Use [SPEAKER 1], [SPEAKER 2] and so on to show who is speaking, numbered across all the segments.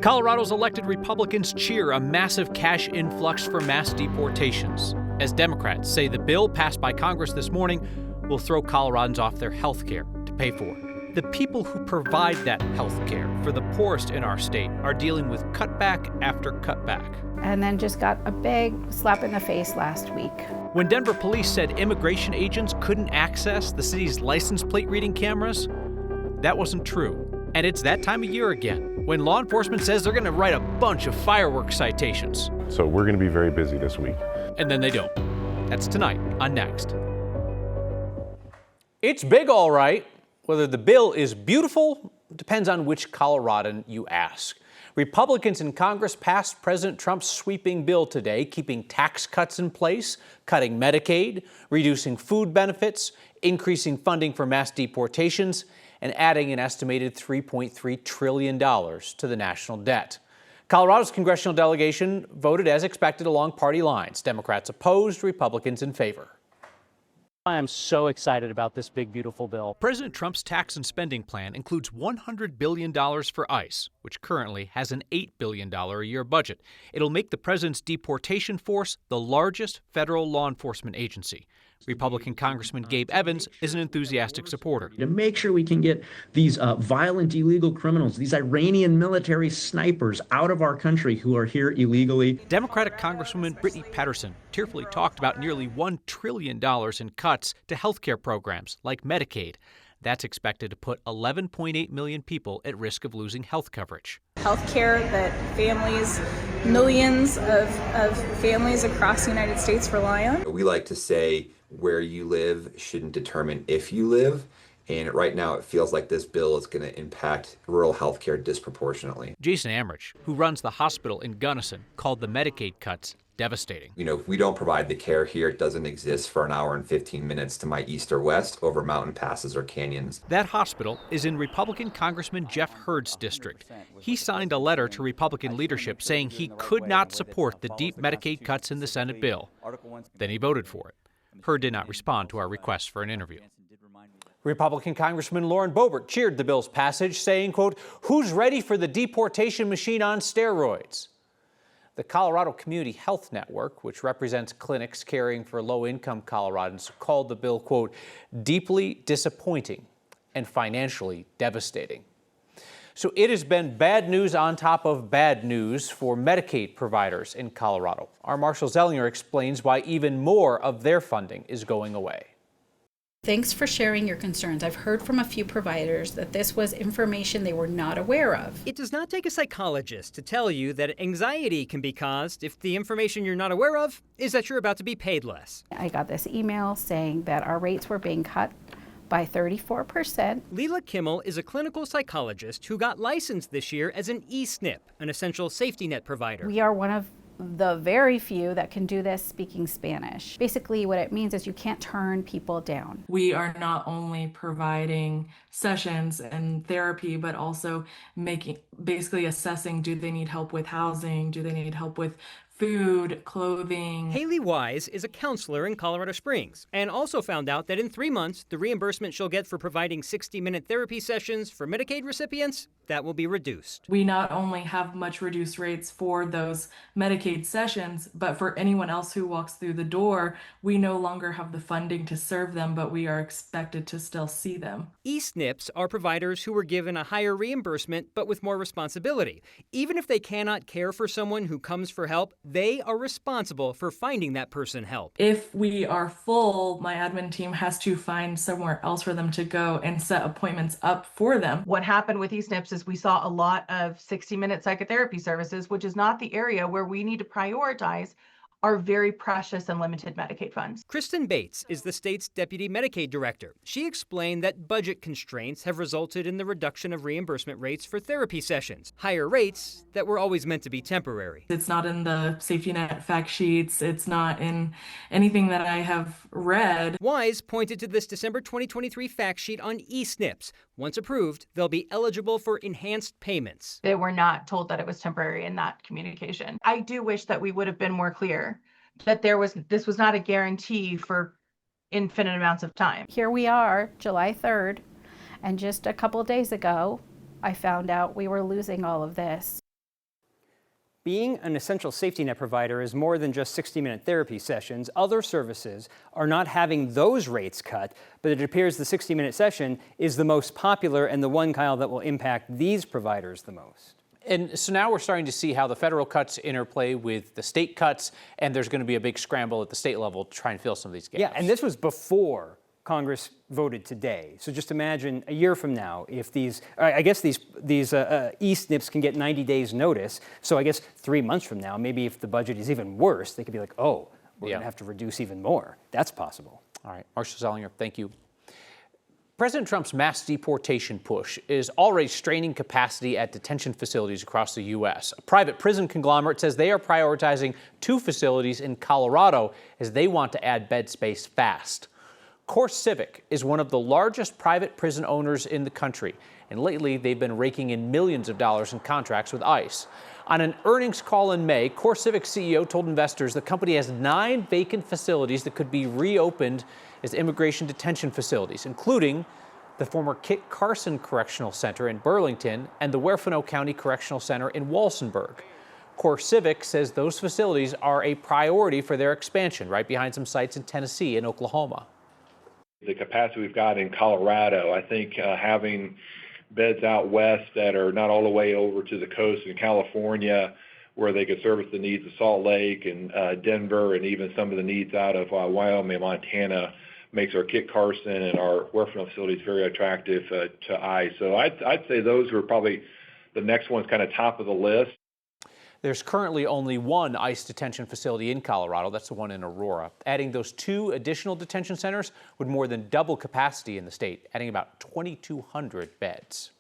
[SPEAKER 1] Colorado's elected Republicans cheer a massive cash influx for mass deportations, as Democrats say the bill passed by Congress this morning will throw Coloradans off their health care to pay for it. The people who provide that health care for the poorest in our state are dealing with cutback after cutback.
[SPEAKER 2] And then just got a big slap in the face last week.
[SPEAKER 1] When Denver police said immigration agents couldn't access the city's license plate reading cameras, that wasn't true. And it's that time of year again, when law enforcement says they're going to write a bunch of fireworks citations.
[SPEAKER 3] So we're going to be very busy this week.
[SPEAKER 1] And then they don't. That's tonight on Next. It's big, all right. Whether the bill is beautiful depends on which Coloradan you ask. Republicans in Congress passed President Trump's sweeping bill today, keeping tax cuts in place, cutting Medicaid, reducing food benefits, increasing funding for mass deportations, and adding an estimated $3.3 trillion to the national debt. Colorado's congressional delegation voted as expected along party lines. Democrats opposed, Republicans in favor.
[SPEAKER 4] I am so excited about this big, beautiful bill.
[SPEAKER 1] President Trump's tax and spending plan includes $100 billion for ICE, which currently has an $8 billion a year budget. It'll make the president's deportation force the largest federal law enforcement agency. Republican Congressman Gabe Evans is an enthusiastic supporter.
[SPEAKER 5] To make sure we can get these violent illegal criminals, these Iranian military snipers out of our country who are here illegally.
[SPEAKER 1] Democratic Congresswoman Brittany Patterson tearfully talked about nearly $1 trillion in cuts to health care programs like Medicaid. That's expected to put 11.8 million people at risk of losing health coverage.
[SPEAKER 6] Health care that families, millions of families across the United States rely on.
[SPEAKER 7] We like to say where you live shouldn't determine if you live. And right now it feels like this bill is going to impact rural health care disproportionately.
[SPEAKER 1] Jason Amrich, who runs the hospital in Gunnison, called the Medicaid cuts devastating.
[SPEAKER 7] You know, if we don't provide the care here, it doesn't exist for an hour and 15 minutes to my east or west over mountain passes or canyons.
[SPEAKER 1] That hospital is in Republican Congressman Jeff Hurd's district. He signed a letter to Republican leadership saying he could not support the deep Medicaid cuts in the Senate bill. Then he voted for it. Hurd did not respond to our request for an interview. Republican Congressman Lauren Boebert cheered the bill's passage, saying, quote, "Who's ready for the deportation machine on steroids?" The Colorado Community Health Network, which represents clinics caring for low-income Coloradans, called the bill, quote, "deeply disappointing and financially devastating." So it has been bad news on top of bad news for Medicaid providers in Colorado. Our Marshall Zellinger explains why even more of their funding is going away.
[SPEAKER 2] Thanks for sharing your concerns. I've heard from a few providers that this was information they were not aware of.
[SPEAKER 8] It does not take a psychologist to tell you that anxiety can be caused if the information you're not aware of is that you're about to be paid less.
[SPEAKER 2] I got this email saying that our rates were being cut by 34%.
[SPEAKER 8] Leela Kimmel is a clinical psychologist who got licensed this year as an eSNP, an essential safety net provider.
[SPEAKER 2] We are one of the very few that can do this speaking Spanish. Basically, what it means is you can't turn people down.
[SPEAKER 9] We are not only providing sessions and therapy, but also basically assessing, do they need help with housing? Do they need help with food, clothing?
[SPEAKER 8] Haley Wise is a counselor in Colorado Springs and also found out that in 3 months, the reimbursement she'll get for providing 60-minute therapy sessions for Medicaid recipients, that will be reduced.
[SPEAKER 9] We not only have much reduced rates for those Medicaid sessions, but for anyone else who walks through the door, we no longer have the funding to serve them, but we are expected to still see them.
[SPEAKER 8] eSNPs are providers who were given a higher reimbursement, but with more responsibility. Even if they cannot care for someone who comes for help, they are responsible for finding that person help.
[SPEAKER 9] If we are full, my admin team has to find somewhere else for them to go and set appointments up for them.
[SPEAKER 10] What happened with eSNPs is we saw a lot of 60-minute psychotherapy services, which is not the area where we need to prioritize our very precious and limited Medicaid funds.
[SPEAKER 8] Kristen Bates is the state's deputy Medicaid director. She explained that budget constraints have resulted in the reduction of reimbursement rates for therapy sessions, higher rates that were always meant to be temporary.
[SPEAKER 9] It's not in the safety net fact sheets. It's not in anything that I have read.
[SPEAKER 8] Wise pointed to this December 2023 fact sheet on eSNPs. Once approved, they'll be eligible for enhanced payments.
[SPEAKER 10] They were not told that it was temporary in that communication. I do wish that we would have been more clear that this was not a guarantee for infinite amounts of time.
[SPEAKER 2] Here we are, July 3rd, and just a couple days ago, I found out we were losing all of this.
[SPEAKER 8] Being an essential safety net provider is more than just 60-minute therapy sessions. Other services are not having those rates cut, but it appears the 60-minute session is the most popular and the one, Kyle, that will impact these providers the most.
[SPEAKER 1] And so now we're starting to see how the federal cuts interplay with the state cuts, and there's going to be a big scramble at the state level to try and fill some of these gaps.
[SPEAKER 8] Yeah, and this was before Congress voted today. So just imagine a year from now, if these E-SNPs can get 90 days notice. So I guess 3 months from now, maybe if the budget is even worse, they could be like, oh, we're going to have to reduce even more. That's possible.
[SPEAKER 1] All right, Marshall Zellinger, thank you. President Trump's mass deportation push is already straining capacity at detention facilities across the U.S. A private prison conglomerate says they are prioritizing 2 facilities in Colorado as they want to add bed space fast. CoreCivic is one of the largest private prison owners in the country, and lately they've been raking in millions of dollars in contracts with ICE. On an earnings call in May, CoreCivic CEO told investors the company has 9 vacant facilities that could be reopened as immigration detention facilities, including the former Kit Carson Correctional Center in Burlington and the Huerfano County Correctional Center in Walsenburg. CoreCivic says those facilities are a priority for their expansion, right behind some sites in Tennessee and Oklahoma.
[SPEAKER 11] The capacity we've got in Colorado, I think having beds out west that are not all the way over to the coast in California, where they could service the needs of Salt Lake and Denver, and even some of the needs out of Wyoming and Montana, makes our Kit Carson and our Huerfano facilities very attractive to ICE. So I'd say those are probably the next ones, kind of top of the list.
[SPEAKER 1] There's currently only 1 ICE detention facility in Colorado. That's the one in Aurora. Adding those 2 additional detention centers would more than double capacity in the state, adding about 2,200 beds.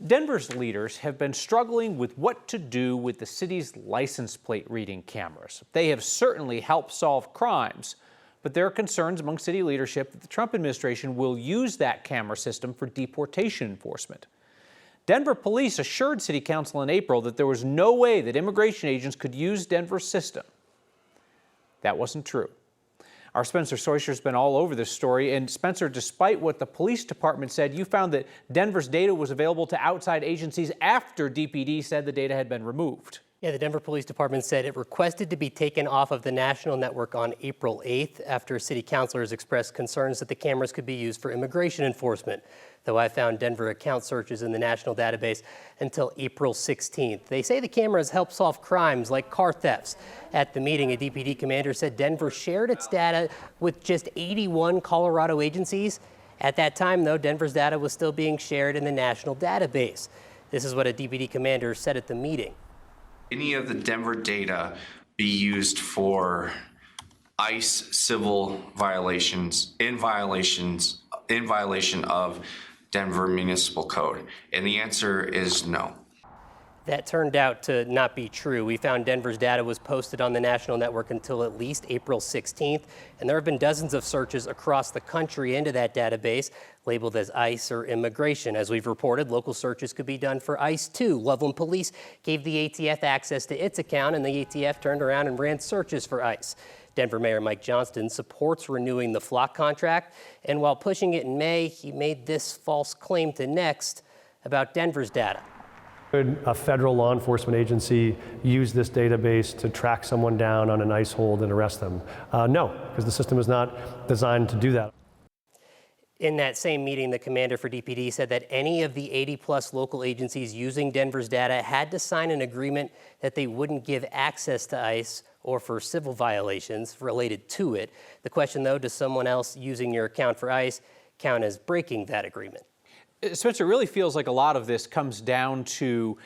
[SPEAKER 1] Denver's leaders have been struggling with what to do with the city's license plate reading cameras. They have certainly helped solve crimes, but there are concerns among city leadership that the Trump administration will use that camera system for deportation enforcement. Denver police assured City Council in April that there was no way that immigration agents could use Denver's system. That wasn't true. Our Spencer Soisher's been all over this story, and Spencer, despite what the police department said, you found that Denver's data was available to outside agencies after DPD said the data had been removed.
[SPEAKER 12] Yeah, the Denver Police Department said it requested to be taken off of the national network on April 8th after city councilors expressed concerns that the cameras could be used for immigration enforcement. Though I found Denver account searches in the national database until April 16th. They say the cameras help solve crimes like car thefts. At the meeting, a DPD commander said Denver shared its data with just 81 Colorado agencies. At that time, though, Denver's data was still being shared in the national database. This is what a DPD commander said at the meeting.
[SPEAKER 13] Any of the Denver data be used for ICE civil violations in violation of Denver Municipal Code? And the answer is no.
[SPEAKER 12] That turned out to not be true. We found Denver's data was posted on the national network until at least April 16th, and there have been dozens of searches across the country into that database labeled as ICE or immigration. As we've reported, local searches could be done for ICE too. Loveland Police gave the ATF access to its account, and the ATF turned around and ran searches for ICE. Denver Mayor Mike Johnston supports renewing the flock contract, and while pushing it in May, he made this false claim to Next about Denver's data.
[SPEAKER 14] Could a federal law enforcement agency use this database to track someone down on an ICE hold and arrest them? No, because the system is not designed to do that.
[SPEAKER 12] In that same meeting, the commander for DPD said that any of the 80-plus local agencies using Denver's data had to sign an agreement that they wouldn't give access to ICE or for civil violations related to it. The question, though, does someone else using your account for ICE count as breaking that agreement?
[SPEAKER 1] Spencer, it really feels like a lot of this comes down to,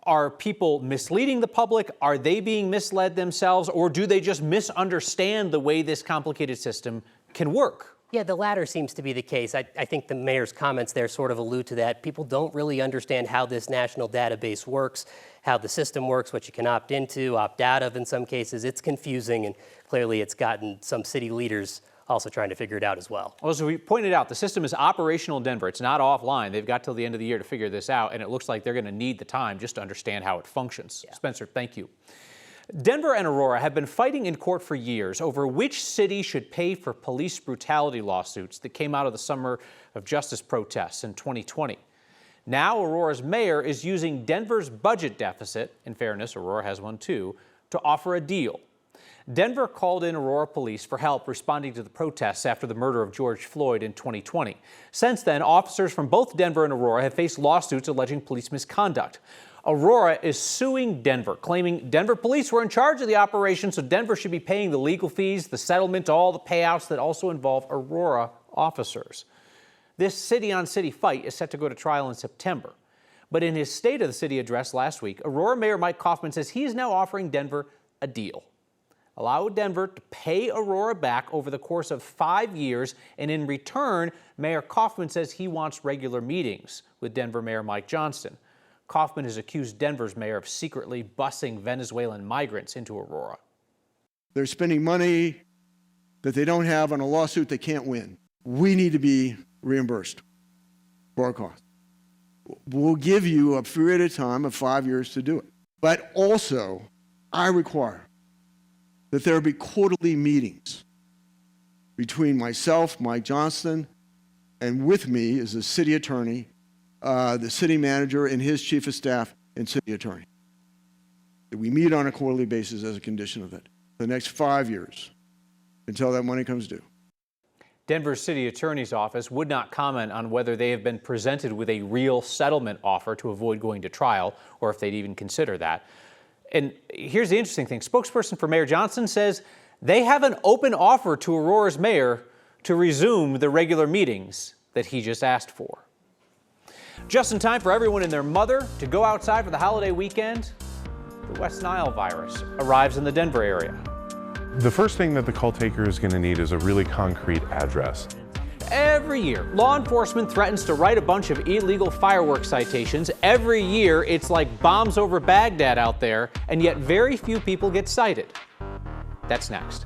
[SPEAKER 1] are people misleading the public? Are they being misled themselves? Or do they just misunderstand the way this complicated system can work?
[SPEAKER 12] Yeah, the latter seems to be the case. I think the mayor's comments there sort of allude to that. People don't really understand how this national database works, how the system works, what you can opt into, opt out of in some cases. It's confusing, and clearly it's gotten some city leaders also trying to figure it out as well.
[SPEAKER 1] Well, as we pointed out, the system is operational in Denver. It's not offline. They've got till the end of the year to figure this out, and it looks like they're going to need the time just to understand how it functions. Yeah. Spencer, thank you. Denver and Aurora have been fighting in court for years over which city should pay for police brutality lawsuits that came out of the summer of justice protests in 2020. Now Aurora's mayor is using Denver's budget deficit, in fairness, Aurora has one too, to offer a deal. Denver called in Aurora police for help responding to the protests after the murder of George Floyd in 2020. Since then, officers from both Denver and Aurora have faced lawsuits alleging police misconduct. Aurora is suing Denver, claiming Denver police were in charge of the operation, so Denver should be paying the legal fees, the settlement, all the payouts that also involve Aurora officers. This city-on-city fight is set to go to trial in September. But in his State of the City address last week, Aurora Mayor Mike Kaufman says he is now offering Denver a deal. Allow Denver to pay Aurora back over the course of 5 years, and in return, Mayor Kaufman says he wants regular meetings with Denver Mayor Mike Johnston. Kaufman has accused Denver's mayor of secretly busing Venezuelan migrants into Aurora.
[SPEAKER 15] They're spending money that they don't have on a lawsuit they can't win. We need to be reimbursed for our costs. We'll give you a period of time of 5 years to do it. But also, I require that there be quarterly meetings between myself, Mike Johnston, and with me is the city attorney, the city manager and his chief of staff and city attorney. That we meet on a quarterly basis as a condition of it for the next 5 years until that money comes due.
[SPEAKER 1] Denver's city attorney's office would not comment on whether they have been presented with a real settlement offer to avoid going to trial, or if they'd even consider that. And here's the interesting thing. Spokesperson for Mayor Johnston says they have an open offer to Aurora's mayor to resume the regular meetings that he just asked for. Just in time for everyone and their mother to go outside for the holiday weekend, the West Nile virus arrives in the Denver area.
[SPEAKER 3] The first thing that the call taker is going to need is a really concrete address.
[SPEAKER 1] Every year, law enforcement threatens to write a bunch of illegal fireworks citations. Every year, it's like bombs over Baghdad out there, and yet very few people get cited. That's next.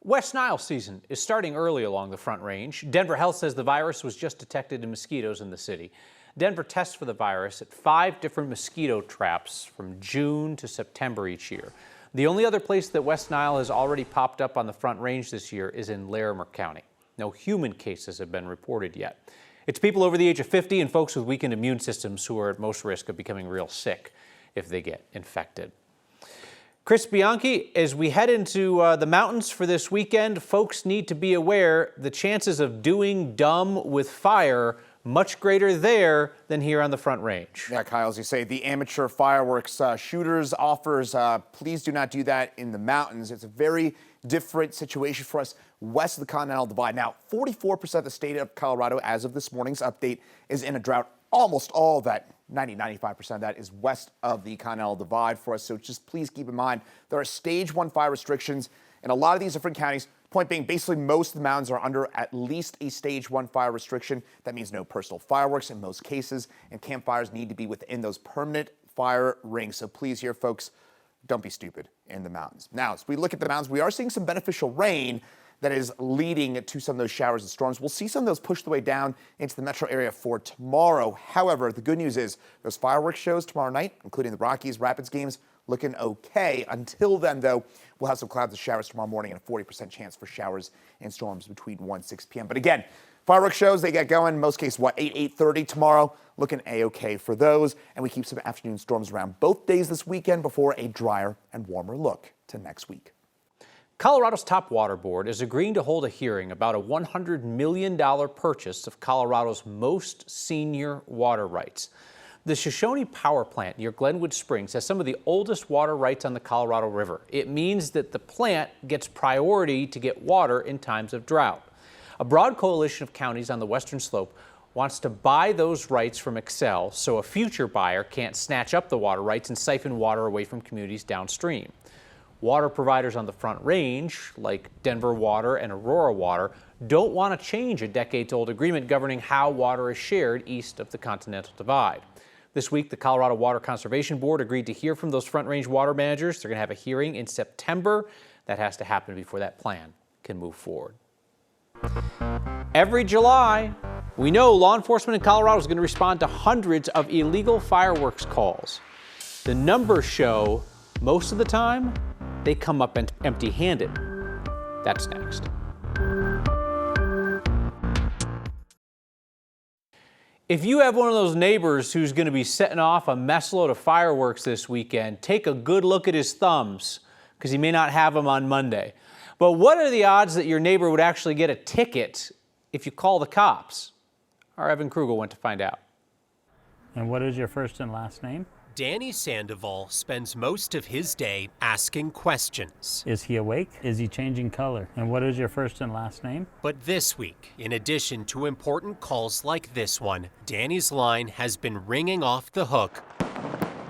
[SPEAKER 1] West Nile season is starting early along the Front Range. Denver Health says the virus was just detected in mosquitoes in the city. Denver tests for the virus at 5 different mosquito traps from June to September each year. The only other place that West Nile has already popped up on the Front Range this year is in Larimer County. No human cases have been reported yet. It's people over the age of 50 and folks with weakened immune systems who are at most risk of becoming real sick if they get infected. Chris Bianchi, as we head into the mountains for this weekend, folks need to be aware the chances of doing dumb with fire much greater there than here on the Front Range.
[SPEAKER 16] Yeah, Kyle, as you say, the amateur fireworks shooters offers, please do not do that in the mountains. It's a very different situation for us west of the Continental Divide. Now, 44% of the state of Colorado, as of this morning's update, is in a drought. Almost all of that, 95% of that is west of the Continental Divide for us. So just please keep in mind, there are stage 1 fire restrictions in a lot of these different counties. Point being, basically most of the mountains are under at least a stage 1 fire restriction. That means no personal fireworks in most cases, and campfires need to be within those permanent fire rings. So please here, folks, don't be stupid in the mountains. Now, as we look at the mountains, we are seeing some beneficial rain that is leading to some of those showers and storms. We'll see some of those push the way down into the metro area for tomorrow. However, the good news is those fireworks shows tomorrow night, including the Rockies Rapids games, looking okay. Until then, though, we'll have some clouds and showers tomorrow morning and a 40% chance for showers and storms between 1 and 6 p.m. But again, fireworks shows, they get going. In most cases, 8:30 tomorrow. Looking A-okay for those. And we keep some afternoon storms around both days this weekend before a drier and warmer look to next week.
[SPEAKER 1] Colorado's top water board is agreeing to hold a hearing about a $100 million purchase of Colorado's most senior water rights. The Shoshone Power Plant near Glenwood Springs has some of the oldest water rights on the Colorado River. It means that the plant gets priority to get water in times of drought. A broad coalition of counties on the western slope wants to buy those rights from Xcel so a future buyer can't snatch up the water rights and siphon water away from communities downstream. Water providers on the Front Range, like Denver Water and Aurora Water, don't want to change a decades-old agreement governing how water is shared east of the Continental Divide. This week, the Colorado Water Conservation Board agreed to hear from those Front Range water managers. They're going to have a hearing in September. That has to happen before that plan can move forward. Every July, we know law enforcement in Colorado is going to respond to hundreds of illegal fireworks calls. The numbers show most of the time, they come up empty-handed. That's next. If you have one of those neighbors who's going to be setting off a mess load of fireworks this weekend, take a good look at his thumbs, because he may not have them on Monday. But what are the odds that your neighbor would actually get a ticket if you call the cops? Our Evan Krugel went to find out.
[SPEAKER 17] And what is your first and last name?
[SPEAKER 18] Danny Sandoval spends most of his day asking questions.
[SPEAKER 17] Is he awake? Is he changing color? And what is your first and last name?
[SPEAKER 18] But this week, in addition to important calls like this one, Danny's line has been ringing off the hook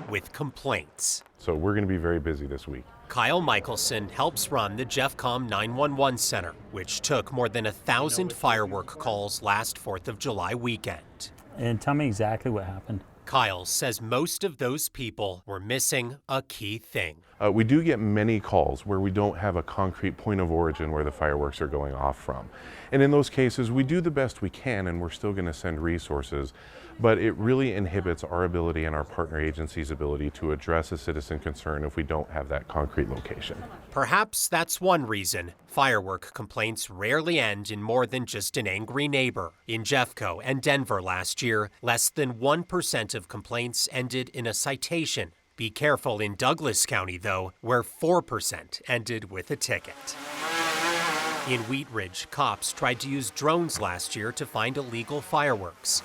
[SPEAKER 18] with complaints.
[SPEAKER 3] So we're going to be very busy this week.
[SPEAKER 18] Kyle Michelson helps run the Jeffcom 911 Center, which took more than 1,000 firework calls last 4th of July weekend.
[SPEAKER 17] And tell me exactly what happened.
[SPEAKER 18] Kyle says most of those people were missing a key thing.
[SPEAKER 3] We do get many calls where we don't have a concrete point of origin where the fireworks are going off from. And in those cases, we do the best we can, and we're still going to send resources. But it really inhibits our ability and our partner agencies' ability to address a citizen concern if we don't have that concrete location.
[SPEAKER 18] Perhaps that's one reason firework complaints rarely end in more than just an angry neighbor. In Jeffco and Denver last year, less than 1% of complaints ended in a citation. Be careful in Douglas County, though, where 4% ended with a ticket. In Wheat Ridge, cops tried to use drones last year to find illegal fireworks.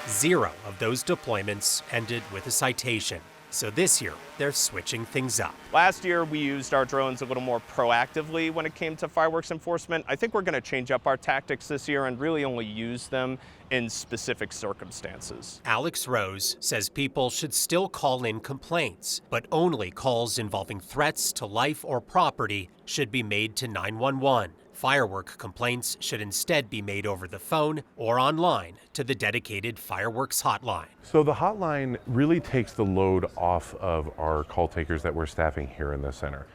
[SPEAKER 18] 0 of those deployments ended with a citation. So this year, they're switching things up.
[SPEAKER 19] Last year, we used our drones a little more proactively when it came to fireworks enforcement. I think we're going to change up our tactics this year and really only use them in specific circumstances.
[SPEAKER 18] Alex Rose says people should still call in complaints, but only calls involving threats to life or property should be made to 911. Firework complaints should instead be made over the phone or online to the dedicated fireworks hotline.
[SPEAKER 3] So the hotline really takes the load off of our call takers that we're staffing here in the center.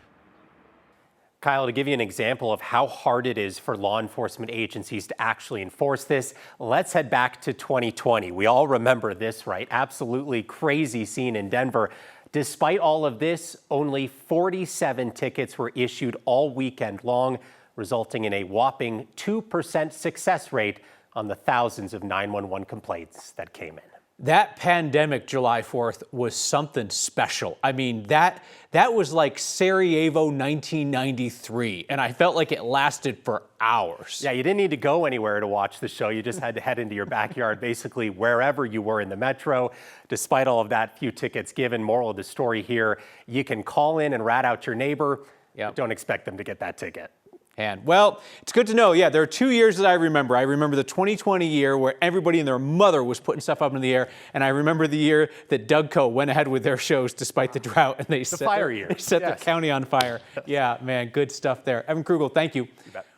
[SPEAKER 18] Kyle, to give you an example of how hard it is for law enforcement agencies to actually enforce this, let's head back to 2020. We all remember this, right? Absolutely crazy scene in Denver. Despite all of this, only 47 tickets were issued all weekend long, resulting in a whopping 2% success rate on the thousands of 911 complaints that came in.
[SPEAKER 1] That pandemic July 4th was something special. I mean, that was like Sarajevo 1993, and I felt like it lasted for hours.
[SPEAKER 18] Yeah, you didn't need to go anywhere to watch the show. You just had to head into your backyard, basically wherever you were in the metro. Despite all of that, few tickets given. Moral of the story here, you can call in and rat out your neighbor. Yep. Don't expect them to get that ticket.
[SPEAKER 1] And well, it's good to know. Yeah, there are 2 years that I remember. I remember the 2020 year where everybody and their mother was putting stuff up in the air. And I remember the year that Dougco went ahead with their shows despite the drought. And they set the county on fire. Yeah, man, good stuff there. Evan Krugel, thank you.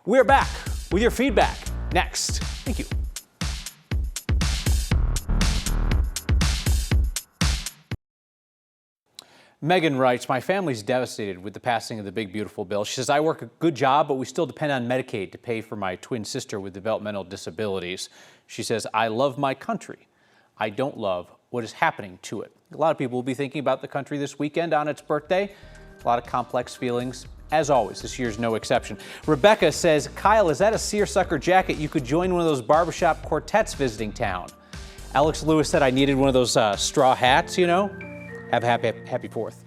[SPEAKER 1] We're back with your feedback next. Thank you. Megan writes, my family's devastated with the passing of the big, beautiful bill. She says, I work a good job, but we still depend on Medicaid to pay for my twin sister with developmental disabilities. She says, I love my country. I don't love what is happening to it. A lot of people will be thinking about the country this weekend on its birthday. A lot of complex feelings. As always, this year's no exception. Rebecca says, Kyle, is that a seersucker jacket? You could join one of those barbershop quartets visiting town. Alex Lewis said I needed one of those straw hats, you know. Have a happy 4th.